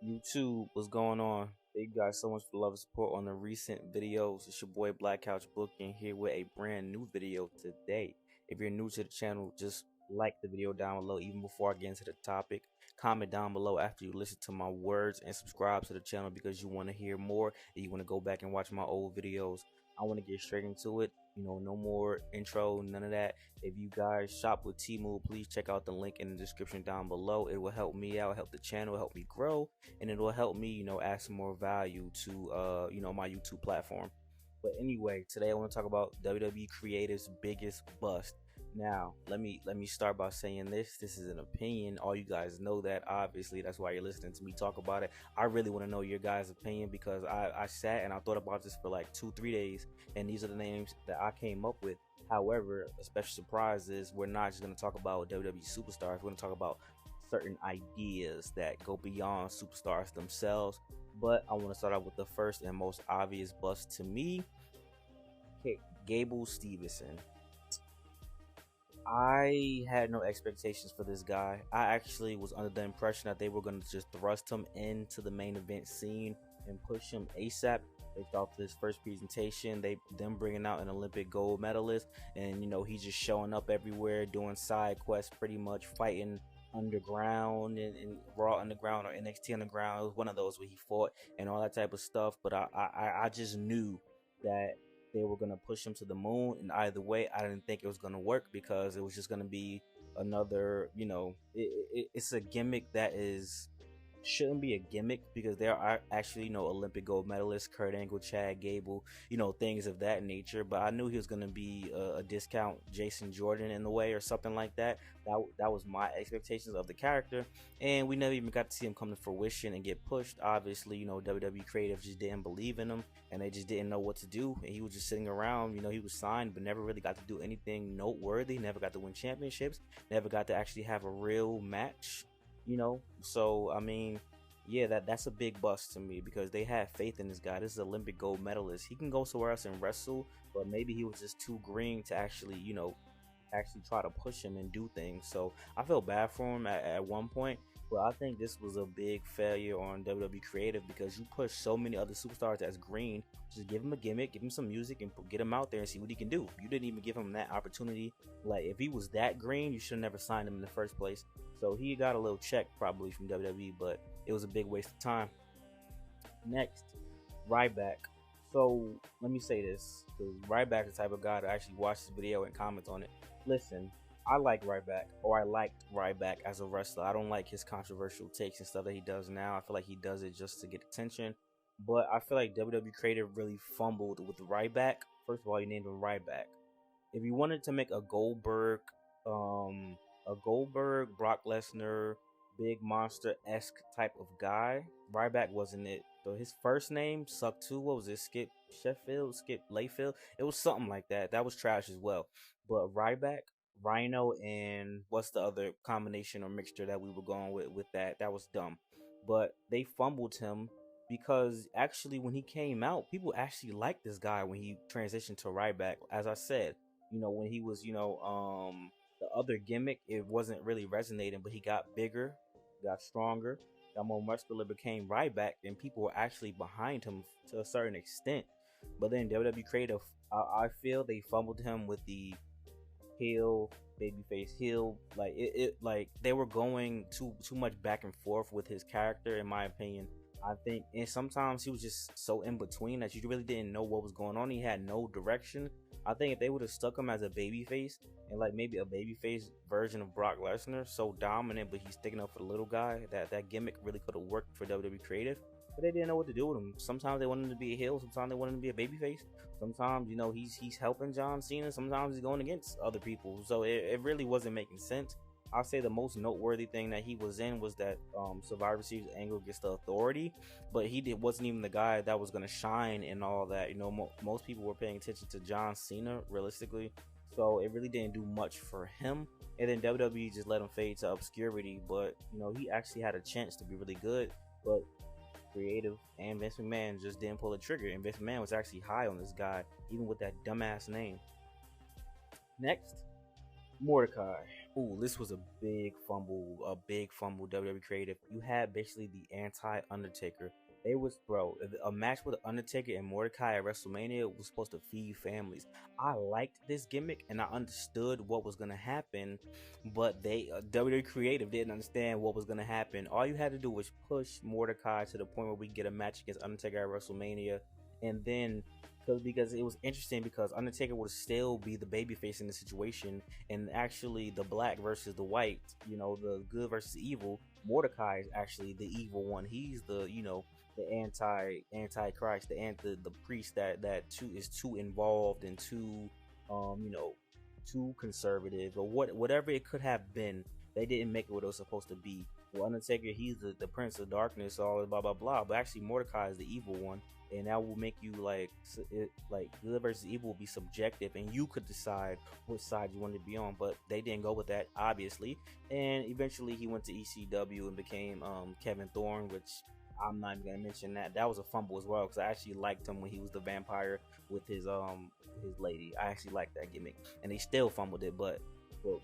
YouTube, what's going on? Thank you guys so much for the love and support on the recent videos. It's your boy Black Couch Booking here with a brand new video today. If you're new to the channel, just like the video down below. Even before I get into the topic, comment down below after you listen to my words and subscribe to the channel because you want to hear more and you want to go back and watch my old videos. I want to get straight into it. No more intro, none of that. If you guys shop with Temu, please check out the link in the description down below. It will help me out, help the channel, help me grow, and it will help me, add some more value to, my YouTube platform. But anyway, today I want to talk about WWE Creative's biggest bust. Now, let me start by saying this. This is an opinion. All you guys know that. Obviously, that's why you're listening to me talk about it. I really want to know your guys' opinion because I sat and I thought about this for like 2-3 days, and these are the names that I came up with. However, a special surprise is we're not just going to talk about WWE superstars. We're going to talk about certain ideas that go beyond superstars themselves. But I want to start out with the first and most obvious bust to me. Okay, Gable Steveson. I had no expectations for this guy. I actually was under the impression that they were going to just thrust him into the main event scene and push him ASAP. Based off this first presentation, them bringing out an Olympic gold medalist, and he's just showing up everywhere, doing side quests, pretty much fighting underground and Raw Underground or NXT Underground. It was one of those where he fought and all that type of stuff. But I just knew that they were going to push him to the moon, and either way I didn't think it was going to work because it was just going to be another, it's a gimmick that shouldn't be a gimmick because there are actually Olympic gold medalists, Kurt Angle, Chad Gable, things of that nature. But I knew he was going to be a discount Jason Jordan in the way or something like that. That was my expectations of the character, and we never even got to see him come to fruition and get pushed. Obviously, WWE Creative just didn't believe in him, and they just didn't know what to do, and he was just sitting around. He was signed but never really got to do anything noteworthy, never got to win championships, never got to actually have a real match. So I mean, yeah, that's a big bust to me because they had faith in this guy. This is an Olympic gold medalist. He can go somewhere else and wrestle, but maybe he was just too green to actually try to push him and do things. So I felt bad for him at one point, but I think this was a big failure on WWE Creative because you push so many other superstars as green. Just give him a gimmick, give him some music, and get him out there and see what he can do. You didn't even give him that opportunity. Like, if he was that green, you should have never signed him in the first place. So he got a little check probably from WWE, but it was a big waste of time. Next, Ryback. So let me say this, because Ryback is the type of guy to actually watch this video and comment on it. Listen, I like Ryback, or I liked Ryback as a wrestler. I don't like his controversial takes and stuff that he does now. I feel like he does it just to get attention. But I feel like WWE Creative really fumbled with Ryback. First of all, you named him Ryback. If you wanted to make a Goldberg, Brock Lesnar, big monster-esque type of guy, Ryback wasn't it. So his first name sucked too. What was it? Skip Layfield? It was something like that. That was trash as well. But Ryback, Rhino, and what's the other combination or mixture that we were going with that? That was dumb. But they fumbled him because actually when he came out, people actually liked this guy when he transitioned to Ryback. As I said, when he was, the other gimmick, it wasn't really resonating, but he got bigger, got stronger, got more muscular, became Ryback, and people were actually behind him to a certain extent. But then WWE Creative, I feel they fumbled him with the heel, babyface heel. Like like they were going too much back and forth with his character, in my opinion. I think, and sometimes he was just so in between that you really didn't know what was going on. He had no direction. I think if they would have stuck him as a babyface and like maybe a babyface version of Brock Lesnar, so dominant, but he's sticking up for the little guy, that gimmick really could have worked for WWE Creative. But they didn't know what to do with him. Sometimes they wanted him to be a heel, sometimes they wanted him to be a babyface. Sometimes, he's helping John Cena, sometimes he's going against other people. So it really wasn't making sense. I'll say the most noteworthy thing that he was in was that Survivor Series Angle gets the Authority, but wasn't even the guy that was going to shine and all that. Most people were paying attention to John Cena, realistically, so it really didn't do much for him. And then WWE just let him fade to obscurity, but he actually had a chance to be really good, but Creative and Vince McMahon just didn't pull the trigger, and Vince McMahon was actually high on this guy, even with that dumbass name. Next, Mordecai. Ooh, this was a big fumble. WWE creative. You had basically the anti Undertaker. They was bro, a match with Undertaker and Mordecai at WrestleMania was supposed to feed families. I liked this gimmick and I understood what was gonna happen, but they WWE creative didn't understand what was gonna happen. All you had to do was push Mordecai to the point where we get a match against Undertaker at WrestleMania, and then because it was interesting because Undertaker would still be the babyface in the situation, and actually the black versus the white, the good versus evil. Mordecai is actually the evil one. He's the the anti-Christ, the priest that is too involved and too too conservative, or whatever it could have been. They didn't make it what it was supposed to be. Well, Undertaker, he's the prince of darkness, all blah blah blah. But actually, Mordecai is the evil one, and that will make you like good versus evil will be subjective, and you could decide what side you want to be on. But they didn't go with that, obviously, and eventually he went to ECW and became Kevin Thorne, which I'm not even gonna mention that. That was a fumble as well because I actually liked him when he was the vampire with his lady. I actually liked that gimmick, and they still fumbled it, but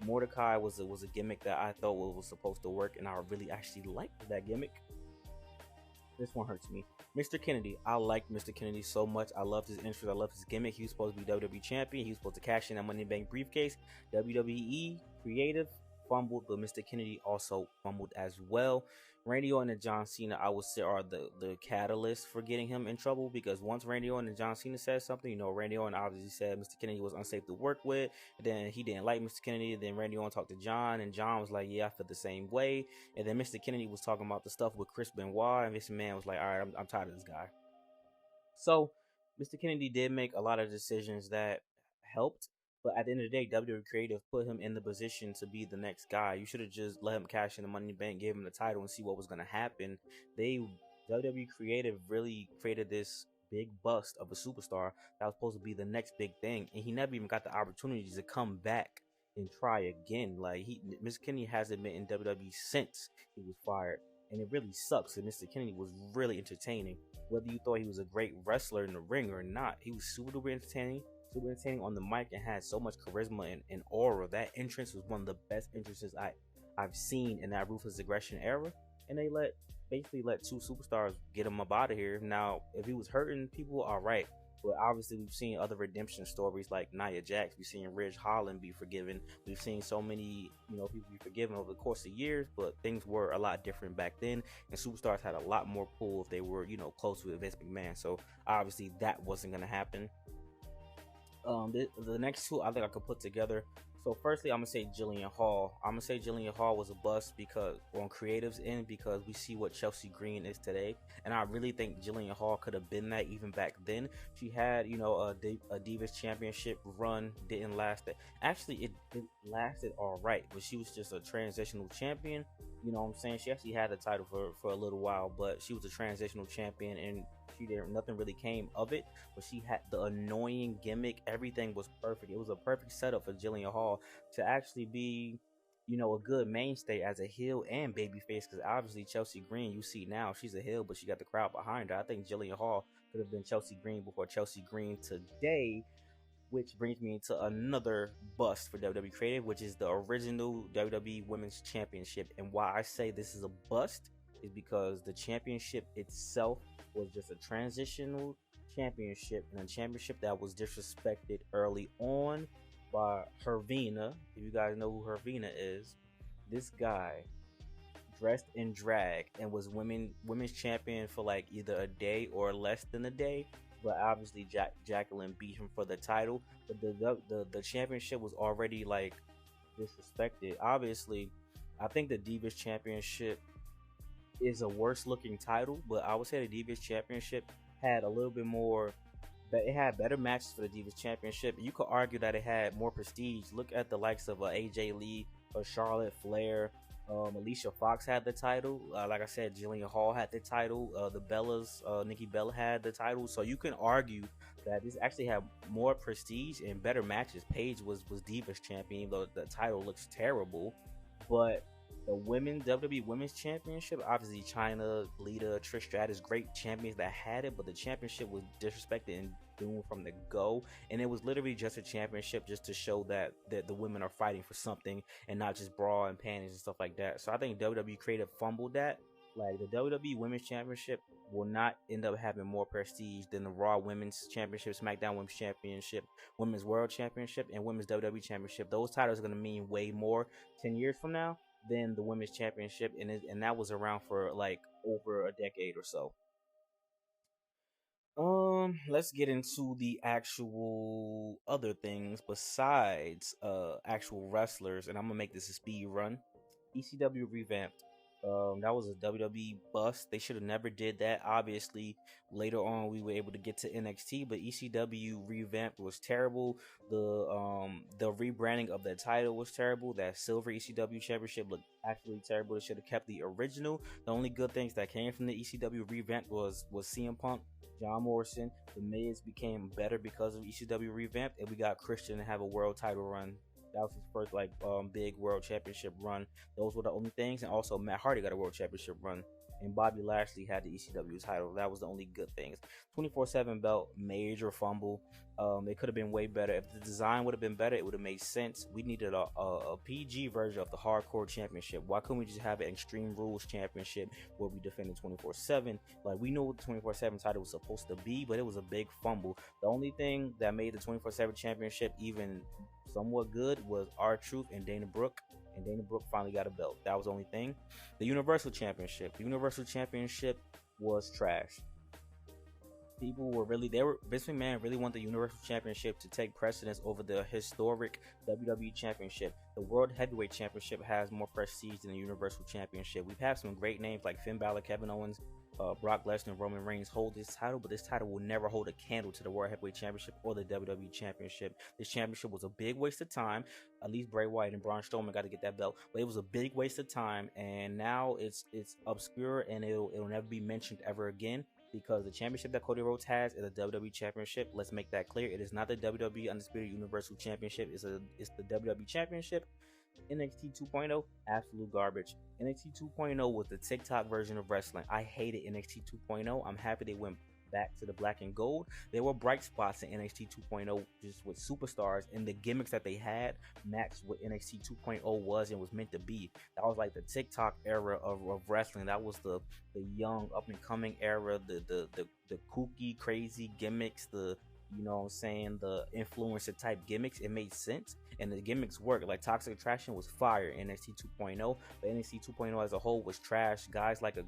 Mordecai was a gimmick that I thought was supposed to work, and I really actually liked that gimmick. This one hurts me. Mr. Kennedy. I liked Mr. Kennedy so much. I loved his entrance. I loved his gimmick. He was supposed to be WWE champion. He was supposed to cash in that Money in the Bank briefcase. WWE creative fumbled, but Mr. Kennedy also fumbled as well. Randy Orton and John Cena, I would say, are the catalyst for getting him in trouble, because once Randy Orton and John Cena said something, Randy Orton obviously said Mr. Kennedy was unsafe to work with. Then he didn't like Mr. Kennedy. Then Randy Orton talked to John, and John was like, yeah, I feel the same way. And then Mr. Kennedy was talking about the stuff with Chris Benoit, and Mr. Man was like, all right, I'm tired of this guy. So Mr. Kennedy did make a lot of decisions that helped, but at the end of the day, WWE Creative put him in the position to be the next guy. You should have just let him cash in the Money in the Bank, gave him the title, and see what was going to happen. WWE Creative really created this big bust of a superstar that was supposed to be the next big thing, and he never even got the opportunity to come back and try again. Like Mr. Kennedy hasn't been in WWE since he was fired, and it really sucks. And Mr. Kennedy was really entertaining. Whether you thought he was a great wrestler in the ring or not, he was super entertaining on the mic, and had so much charisma and aura. That entrance was one of the best entrances I've seen in that Ruthless Aggression era. And they basically let two superstars get him up out of here. Now, if he was hurting people, all right. But obviously, we've seen other redemption stories like Nia Jax. We've seen Ridge Holland be forgiven. We've seen so many, people be forgiven over the course of years. But things were a lot different back then, and superstars had a lot more pull if they were, close with Vince McMahon. So obviously, that wasn't gonna happen. The next two I think I could put together. So firstly, I'm gonna say Jillian Hall. I'm gonna say Jillian Hall was a bust because on creatives end, because we see what Chelsea Green is today, and I really think Jillian Hall could have been that even back then. She had a Divas Championship run, didn't last. Actually, it lasted all right, but she was just a transitional champion. You know what I'm saying? She actually had the title for a little while, but she was a transitional champion, and nothing really came of it. But she had the annoying gimmick. Everything was perfect. It was a perfect setup for Jillian Hall to actually be, a good mainstay as a heel and babyface. Because obviously Chelsea Green, you see now, she's a heel, but she got the crowd behind her. I think Jillian Hall could have been Chelsea Green before Chelsea Green today. Which brings me to another bust for WWE Creative, which is the original WWE Women's Championship. And why I say this is a bust is because the championship itself was just a transitional championship, and a championship that was disrespected early on by Hervina. If you guys know who Hervina is, this guy dressed in drag and was women's champion for like either a day or less than a day. But obviously Jacqueline beat him for the title, but the championship was already like disrespected. Obviously, I think the Divas Championship is a worse looking title, but I would say the Divas Championship had a little bit more, but it had better matches for the Divas Championship. You could argue that it had more prestige. Look at the likes of AJ Lee or Charlotte Flair. Alicia Fox had the title. Like I said, Jillian Hall had the title. The Bellas, Nikki Bella had the title. So you can argue that this actually had more prestige and better matches. Paige was Divas champion, though the title looks terrible. But the WWE Women's Championship, obviously Chyna, Lita, Trish Stratus, great champions that had it, but the championship was disrespected and doing from the go, and it was literally just a championship just to show that the women are fighting for something and not just bra and panties and stuff like that. So I think WWE creative fumbled that. Like the WWE Women's Championship will not end up having more prestige than the Raw Women's Championship, SmackDown Women's Championship, Women's World Championship, and Women's WWE Championship. Those titles are going to mean way more 10 years from now than the Women's Championship, and that was around for like over a decade or so. Let's get into the actual other things besides actual wrestlers, and I'm gonna make this a speed run. ECW revamped. That was a WWE bust. They should have never did that. Obviously, later on we were able to get to NXT, but ECW revamped was terrible. The rebranding of that title was terrible. That silver ECW championship looked actually terrible. They should have kept the original. The only good things that came from the ECW revamp was CM Punk, John Morrison. The Miz became better because of ECW revamp, and we got Christian to have a world title run. That was his first big world championship run. Those were the only things, and also Matt Hardy got a world championship run, and Bobby Lashley had the ECW title. That was the only good things. 24/7 belt, major fumble. It could have been way better. If the design would have been better, it would have made sense. We needed a PG version of the Hardcore Championship. Why couldn't we just have an Extreme Rules Championship where we defended 24/7? Like, we knew what the 24/7 title was supposed to be, but it was a big fumble. The only thing that made the 24/7 Championship even somewhat good was R-Truth and Dana Brooke. And Dana Brooke finally got a belt. That was the only thing. The Universal Championship. The Universal Championship was trash. Vince McMahon really wanted the Universal Championship to take precedence over the historic WWE Championship. The World Heavyweight Championship has more prestige than the Universal Championship. We've had some great names like Finn Balor, Kevin Owens, Brock Lesnar, Roman Reigns hold this title, but this title will never hold a candle to the World Heavyweight Championship or the WWE Championship. This championship was a big waste of time. At least Bray Wyatt and Braun Strowman got to get that belt, but it was a big waste of time, and now it's obscure and it'll never be mentioned ever again. Because the championship that Cody Rhodes has is a WWE Championship. Let's make that clear. It is not the WWE Undisputed Universal Championship. It's the WWE Championship. NXT 2.0, absolute garbage. NXT 2.0 was the TikTok version of wrestling. I hated NXT 2.0. I'm happy they went back to the black and gold. There were bright spots in NXT 2.0 just with superstars, and the gimmicks that they had matched what NXT 2.0 was and was meant to be. That was like the TikTok era of wrestling. That was the young up and coming era, the kooky crazy gimmicks, the influencer type gimmicks. It made sense and the gimmicks worked. Like Toxic Attraction was fire in NXT 2.0, but NXT 2.0 as a whole was trash. Guys like a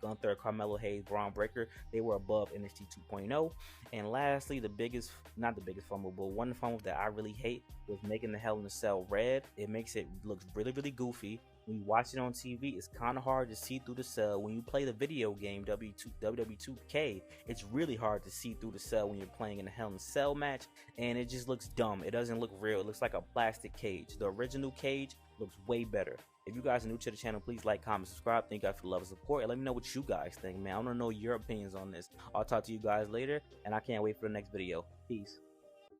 Gunther, Carmelo Hayes, Braun Breaker, they were above NXT 2.0. And lastly, not the biggest fumble, but one fumble that I really hate was making the Hell in a Cell red. It makes it look really, really goofy. When you watch it on TV, it's kind of hard to see through the cell. When you play the video game WWE 2K, it's really hard to see through the cell when you're playing in a Hell in a Cell match, and it just looks dumb. It doesn't look real. It looks like a plastic cage. The original cage looks way better. If you guys are new to the channel, please like, comment, subscribe. Thank you guys for the love and support, and let me know what you guys think, man. I want to know your opinions on this. I'll talk to you guys later, and I can't wait for the next video. Peace.